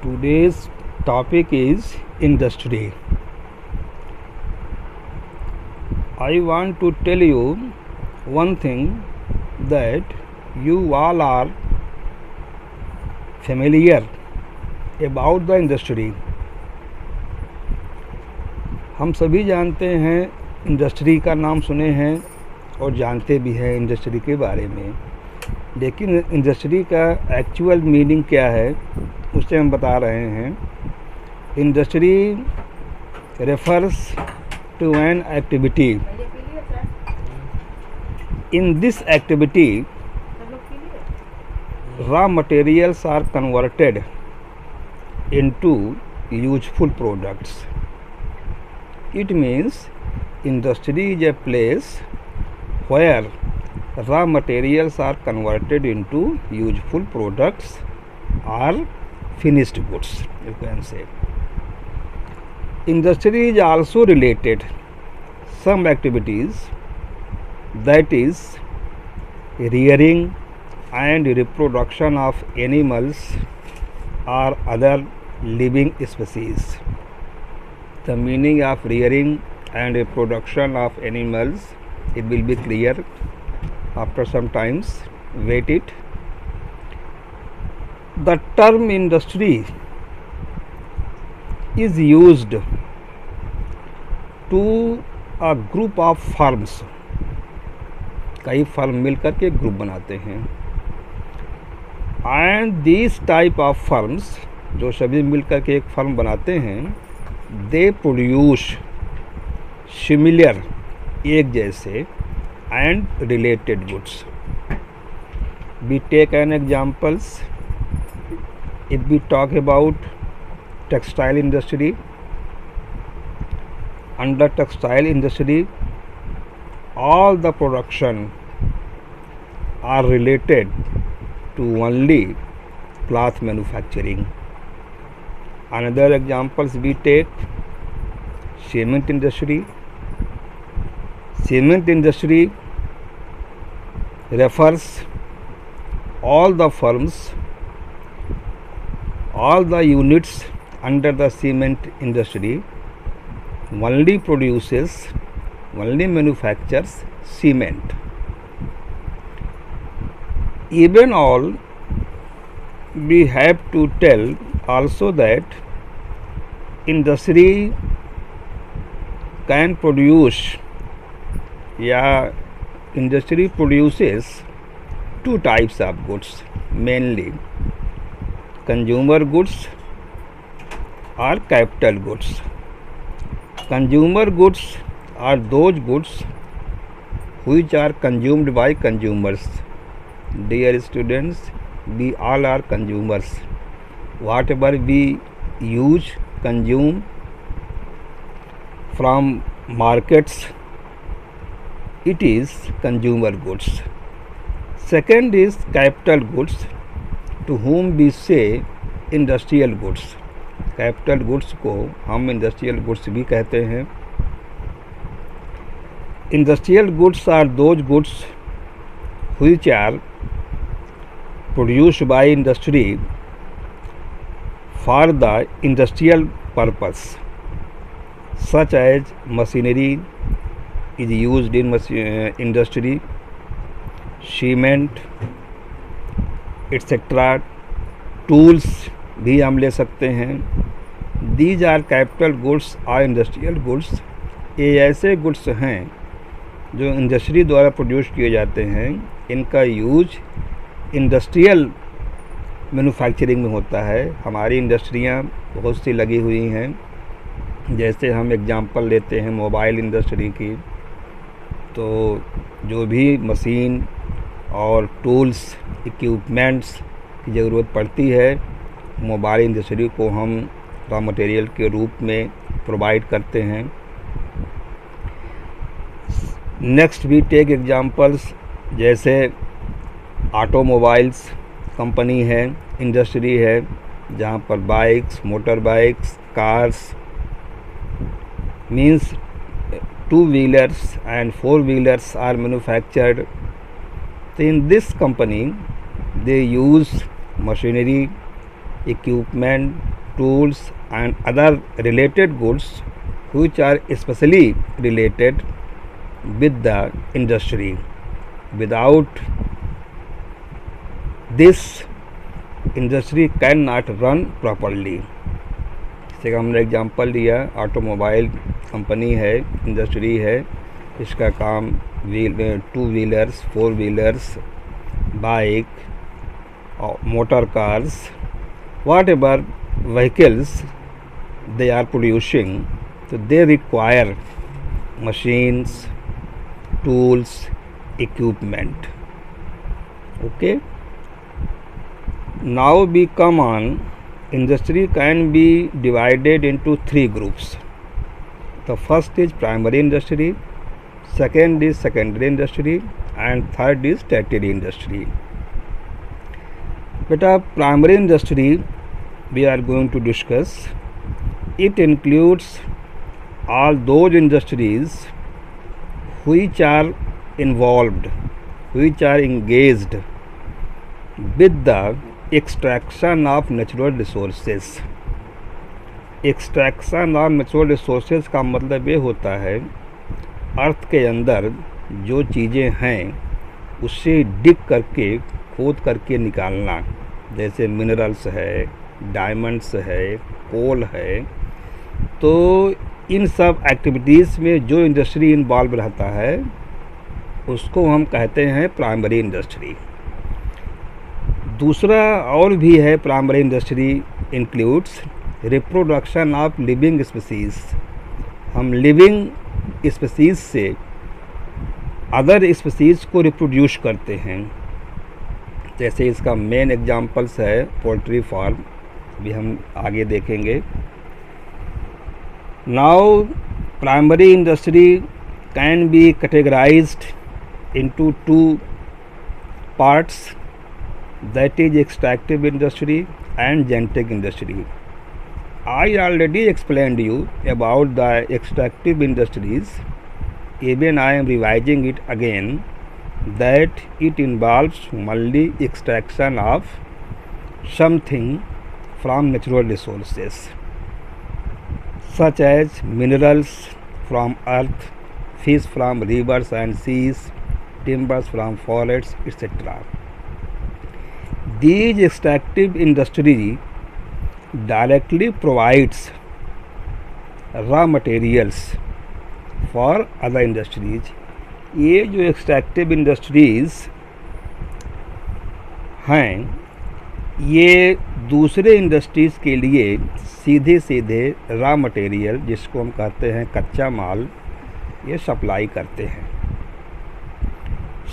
Today's topic is industry. I want to tell you one thing that you all are familiar about the industry. हम सभी जानते हैं, industry का नाम सुने हैं और जानते भी हैं इंडस्ट्री के बारे में, लेकिन इंडस्ट्री का एक्चुअल मीनिंग क्या है उसे हम बता रहे हैं. Industry refers to an activity. In this activity raw materials are converted into useful products. It means industry is a place where raw materials are converted into useful products or finished goods, you can say. Industry is also related some activities, that is rearing and reproduction of animals or other living species. The meaning of rearing and reproduction of animals, it will be clear after some times. Wait it. The term industry is used to a group of firms. कई firm मिलकर के group बनाते हैं. And this type of firms, जो सभी मिलकर के एक फर्म बनाते हैं, दे प्रोड्यूस सिमिलर, एक जैसे, and related goods. We take an examples. If we talk about textile industry, under textile industry all the production are related to only cloth manufacturing. Another examples we take cement industry. Cement industry refers all the firms, all the units under the cement industry only manufactures cement. Even all, we have to tell also that industry can produce, industry produces two types of goods, mainly consumer goods or capital goods. Consumer goods are those goods which are consumed by consumers. Dear students, we all are consumers. Whatever we use, consume from markets, it is consumer goods. Second is capital goods, to whom we say industrial goods. Capital goods को हम industrial goods भी कहते हैं. Industrial goods are those goods which are produced by industry for the industrial purpose, such as machinery is used in industry, cement etc. tools भी हम ले सकते हैं. These are capital goods or industrial goods. ये ऐसे goods हैं जो industry द्वारा प्रोड्यूस किए जाते हैं. इनका यूज इंडस्ट्रियल मैन्युफैक्चरिंग में होता है. हमारी इंडस्ट्रियां बहुत सी लगी हुई हैं. जैसे हम एग्जांपल लेते हैं मोबाइल इंडस्ट्री की, तो जो भी मशीन और टूल्स, इक्विपमेंट्स की ज़रूरत पड़ती है, मोबाइल इंडस्ट्री को हम रॉ मटेरियल के रूप में प्रोवाइड करते हैं. नेक्स्ट वी टेक एग्जांपल्स, जैसे ऑटोमोबाइल्स कंपनी है, इंडस्ट्री है, जहाँ पर bikes, motor bikes, cars, means 2 wheelers and 4 wheelers are manufactured. In this company they use machinery, equipment tools and other related goods which are especially related with the industry. Without this, industry cannot run properly. जैसे हमने example दिया, automobile company है, industry है, इसका काम two wheelers, four wheelers, bike, motor cars, what ever vehicles they are producing, so they require machines, tools, equipment. Okay, now we come on. Industry can be divided into three groups. The first is primary industry, second is secondary industry, and third is tertiary industry. Beta, primary industry we are going to discuss. It includes all those industries which are involved, which are engaged with the extraction of natural resources. Extraction of natural resources का मतलब ये होता है अर्थ के अंदर जो चीज़ें हैं उससे डिग करके, खोद करके निकालना, जैसे मिनरल्स है, डायमंड्स है, कोल है। तो इन सब एक्टिविटीज़ में जो इंडस्ट्री इन्वॉल्व रहता है उसको हम कहते हैं प्राइमरी इंडस्ट्री। दूसरा और भी है, primary industry includes reproduction of living species. हम लिविंग स्पीसीज़ से अदर स्पीसीज़ को रिप्रोड्यूस करते हैं। जैसे इसका मेन एग्जांपल्स है पोल्ट्री फार्म, भी हम आगे देखेंगे। Now primary industry can be categorised into two parts, that is extractive industry and genetic industry. I already explained you about the extractive industries. Even I am revising it again, that it involves only extraction of something from natural resources, such as minerals from earth, fish from rivers and seas, timbers from forests, etc. These extractive industry directly provides raw materials for other industries. ये जो extractive industries हैं ये दूसरे industries के लिए सीधे सीधे raw material, जिसको हम कहते हैं कच्चा माल, ये सप्लाई करते हैं।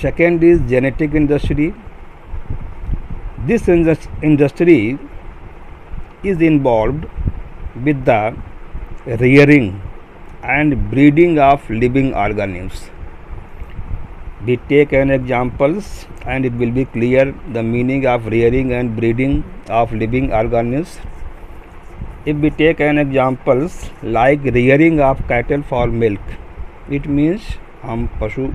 Second is genetic industry. This industry is involved with the rearing and breeding of living organisms. We take an examples and it will be clear the meaning of rearing and breeding of living organisms. If we take an examples like rearing of cattle for milk, it means हम पशु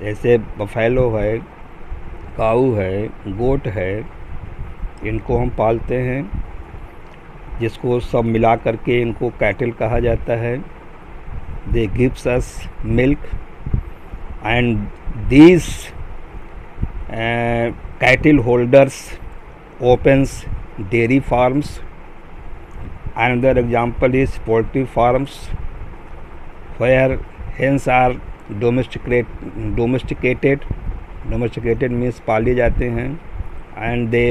जैसे buffalo है, काऊ है, गोट है, इनको हम पालते हैं, जिसको सब मिला करके इनको कैटल कहा जाता है। They gives us milk and these cattle holders opens dairy farms. Another example is poultry farms where hens are domesticated means पाले जाते हैं, and they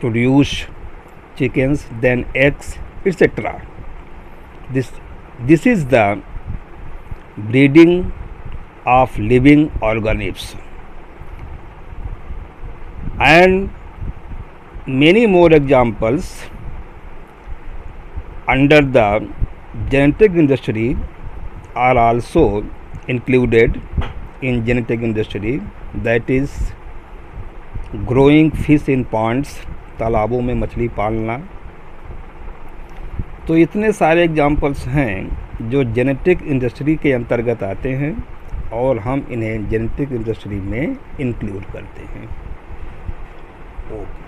produce chickens, then eggs, etc. This is the breeding of living organisms, and many more examples under the genetic industry are also included in genetic industry, that is growing fish in ponds, तालाबों में मछली पालना। तो इतने सारे examples हैं जो genetic industry के अंतर्गत आते हैं और हम इन्हें जेनेटिक इंडस्ट्री में इंक्लूड करते हैं। ओके।